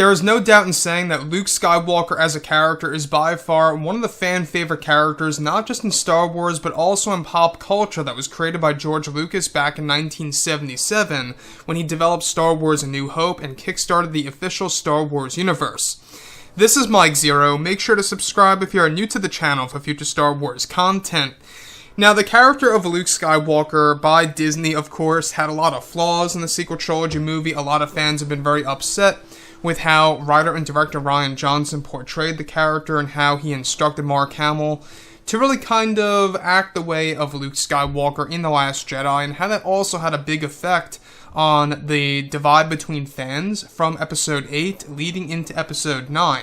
There is no doubt in saying that Luke Skywalker as a character is by far one of the fan-favorite characters, not just in Star Wars, but also in pop culture, that was created by George Lucas back in 1977, when he developed Star Wars A New Hope and kickstarted the official Star Wars universe. This is Mike Zero. Make sure to subscribe if you are new to the channel for future Star Wars content. Now, the character of Luke Skywalker by Disney, of course, had a lot of flaws in the sequel trilogy movie. A lot of fans have been very upset with how writer and director Rian Johnson portrayed the character and how he instructed Mark Hamill to really kind of act the way of Luke Skywalker in The Last Jedi, and how that also had a big effect on the divide between fans from Episode 8 leading into Episode 9.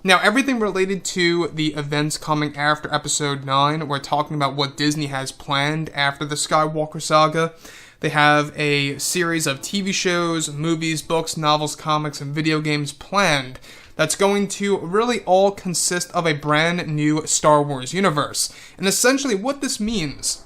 Now, everything related to the events coming after Episode 9, we're talking about what Disney has planned after the Skywalker saga. They have a series of TV shows, movies, books, novels, comics, and video games planned that's going to really all consist of a brand new Star Wars universe. And essentially what this means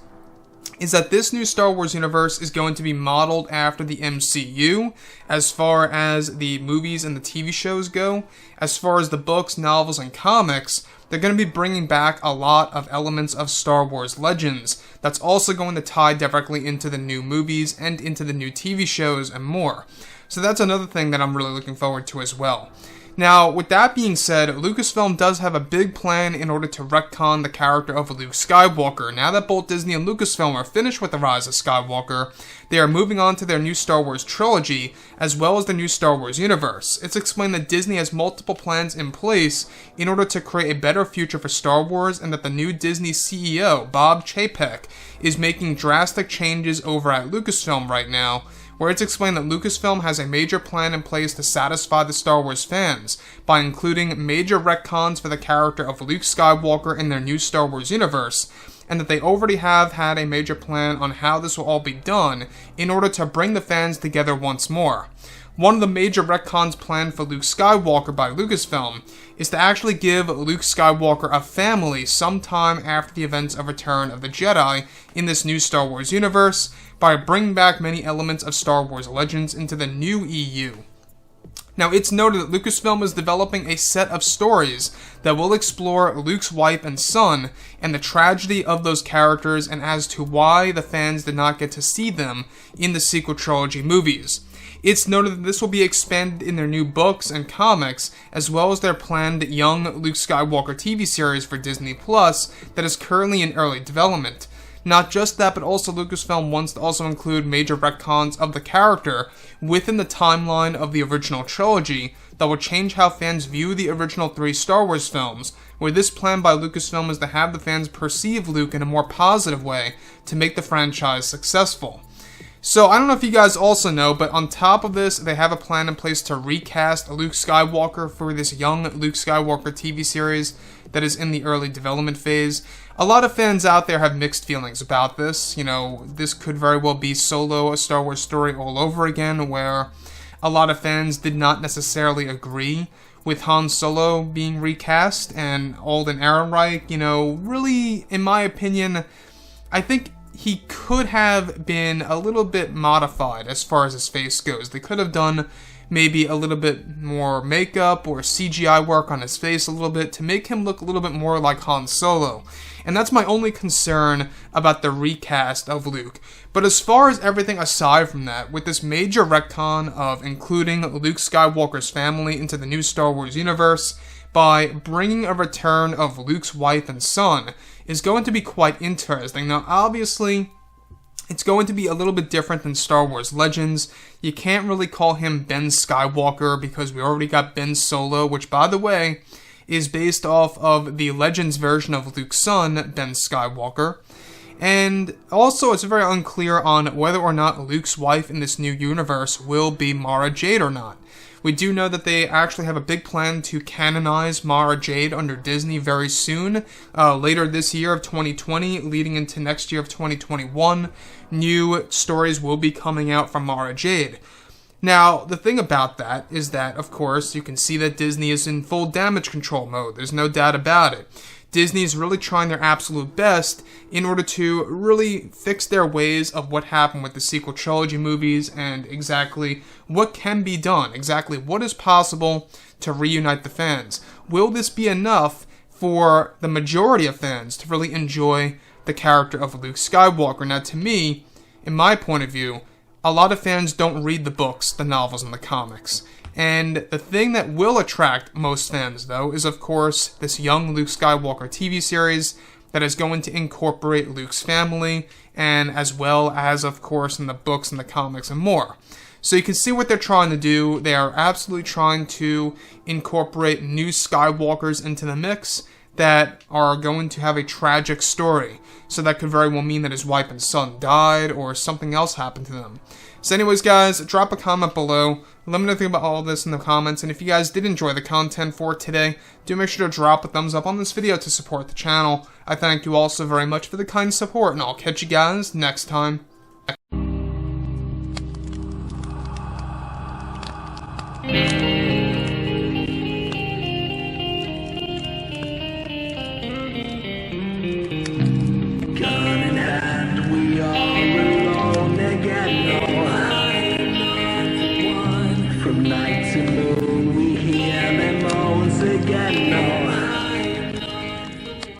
is that this new Star Wars universe is going to be modeled after the MCU as far as the movies and the TV shows go. As far as the books, novels, and comics, they're going to be bringing back a lot of elements of Star Wars Legends that's also going to tie directly into the new movies and into the new TV shows and more. So that's another thing that I'm really looking forward to as well. Now, with that being said, Lucasfilm does have a big plan in order to retcon the character of Luke Skywalker. Now that both Disney and Lucasfilm are finished with The Rise of Skywalker, they are moving on to their new Star Wars trilogy, as well as the new Star Wars universe. It's explained that Disney has multiple plans in place in order to create a better future for Star Wars, and that the new Disney CEO, Bob Chapek, is making drastic changes over at Lucasfilm right now, where it's explained that Lucasfilm has a major plan in place to satisfy the Star Wars fans by including major retcons for the character of Luke Skywalker in their new Star Wars universe, and that they already have had a major plan on how this will all be done in order to bring the fans together once more. One of the major retcons planned for Luke Skywalker by Lucasfilm is to actually give Luke Skywalker a family sometime after the events of Return of the Jedi in this new Star Wars universe, by bringing back many elements of Star Wars Legends into the new EU. Now, it's noted that Lucasfilm is developing a set of stories that will explore Luke's wife and son and the tragedy of those characters, and as to why the fans did not get to see them in the sequel trilogy movies. It's noted that this will be expanded in their new books and comics, as well as their planned young Luke Skywalker TV series for Disney Plus that is currently in early development. Not just that, but also Lucasfilm wants to also include major retcons of the character within the timeline of the original trilogy that will change how fans view the original 3 Star Wars films, where this plan by Lucasfilm is to have the fans perceive Luke in a more positive way to make the franchise successful. So, I don't know if you guys also know, but on top of this, they have a plan in place to recast Luke Skywalker for this young Luke Skywalker TV series that is in the early development phase. A lot of fans out there have mixed feelings about this. You know, this could very well be Solo, a Star Wars story all over again, where a lot of fans did not necessarily agree with Han Solo being recast, and Alden Ehrenreich, you know, really, in my opinion, I think he could have been a little bit modified as far as his face goes. They could have done maybe a little bit more makeup or CGI work on his face a little bit to make him look a little bit more like Han Solo. And that's my only concern about the recast of Luke. But as far as everything aside from that, with this major retcon of including Luke Skywalker's family into the new Star Wars universe, by bringing a return of Luke's wife and son, is going to be quite interesting. Now, obviously, it's going to be a little bit different than Star Wars Legends. You can't really call him Ben Skywalker because we already got Ben Solo, which, by the way, is based off of the Legends version of Luke's son, Ben Skywalker. And also, it's very unclear on whether or not Luke's wife in this new universe will be Mara Jade or not. We do know that they actually have a big plan to canonize Mara Jade under Disney very soon, later this year of 2020, leading into next year of 2021. New stories will be coming out from Mara Jade. Now, the thing about that is that, of course, you can see that Disney is in full damage control mode. There's no doubt about it. Disney's really trying their absolute best in order to really fix their ways of what happened with the sequel trilogy movies and exactly what can be done, exactly what is possible to reunite the fans. Will this be enough for the majority of fans to really enjoy the character of Luke Skywalker? Now, to me, in my point of view, a lot of fans don't read the books, the novels, and the comics. And the thing that will attract most fans, though, is, of course, this young Luke Skywalker TV series that is going to incorporate Luke's family, and as well as, of course, in the books and the comics and more. So you can see what they're trying to do. They are absolutely trying to incorporate new Skywalkers into the mix that are going to have a tragic story. So that could very well mean that his wife and son died or something else happened to them. So anyways, guys, drop a comment below. Let me know what you think about all this in the comments. And if you guys did enjoy the content for today, do make sure to drop a thumbs up on this video to support the channel. I thank you all so very much for the kind support, and I'll catch you guys next time.